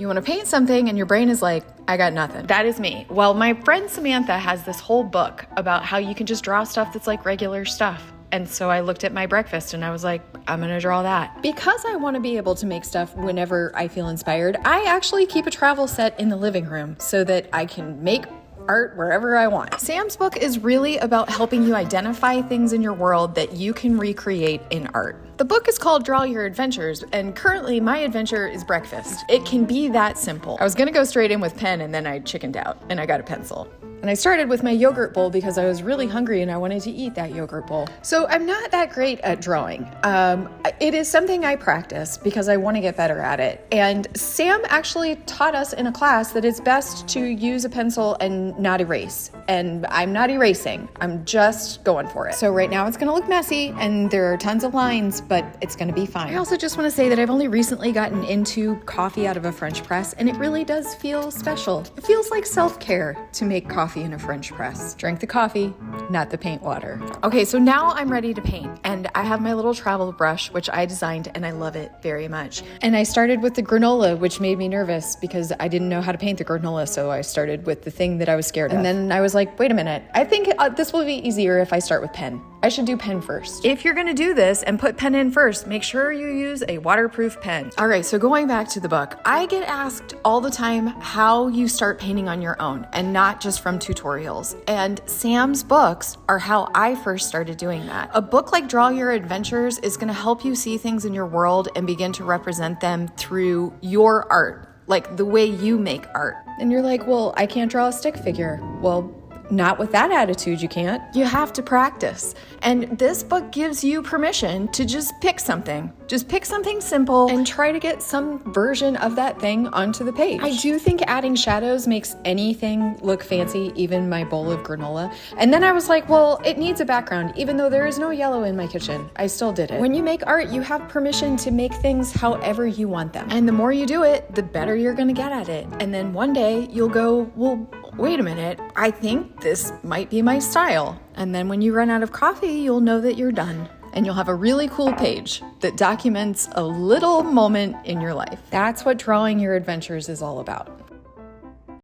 You want to paint something and your brain is like, I got nothing. That is me. Well, my friend Samantha has this whole book about how you can just draw stuff that's like regular stuff. And so I looked at my breakfast and I was like, I'm gonna draw that. Because I wanna be able to make stuff whenever I feel inspired, I actually keep a travel set in the living room so that I can make art wherever I want. Sam's book is really about helping you identify things in your world that you can recreate in art. The book is called Draw Your Adventures, and currently my adventure is breakfast. It can be that simple. I was gonna go straight in with pen and then I chickened out and I got a pencil. And I started with my yogurt bowl because I was really hungry and I wanted to eat that yogurt bowl. So I'm not that great at drawing. It is something I practice because I want to get better at it. And Sam actually taught us in a class that it's best to use a pencil and not erase. And I'm not erasing, I'm just going for it. So right now it's gonna look messy and there are tons of lines, but it's gonna be fine. I also just wanna say that I've only recently gotten into coffee out of a French press and it really does feel special. It feels like self-care to make coffee in a French press. Drink the coffee, not the paint water. Okay, so now I'm ready to paint and I have my little travel brush, which I designed and I love it very much. And I started with the granola, which made me nervous because I didn't know how to paint the granola, so I started with the thing that I was scared of. And then I was like, wait a minute, I think this will be easier if I start with pen. I should do pen first. If you're gonna do this and put pen in first, make sure you use a waterproof pen. All right, so going back to the book, I get asked all the time how you start painting on your own and not just from tutorials. And Sam's books are how I first started doing that. A book like Draw Your Adventures is gonna help you see things in your world and begin to represent them through your art, like the way you make art. And you're like, well, I can't draw a stick figure. Well, not with that attitude, you can't. You have to practice. And this book gives you permission to just pick something. Just pick something simple and try to get some version of that thing onto the page. I do think adding shadows makes anything look fancy, even my bowl of granola. And then I was like, well, it needs a background. Even though there is no yellow in my kitchen, I still did it. When you make art, you have permission to make things however you want them. And the more you do it, the better you're gonna get at it. And then one day you'll go, well, wait a minute, I think this might be my style. And then when you run out of coffee, you'll know that you're done. And you'll have a really cool page that documents a little moment in your life. That's what Drawing Your Adventures is all about.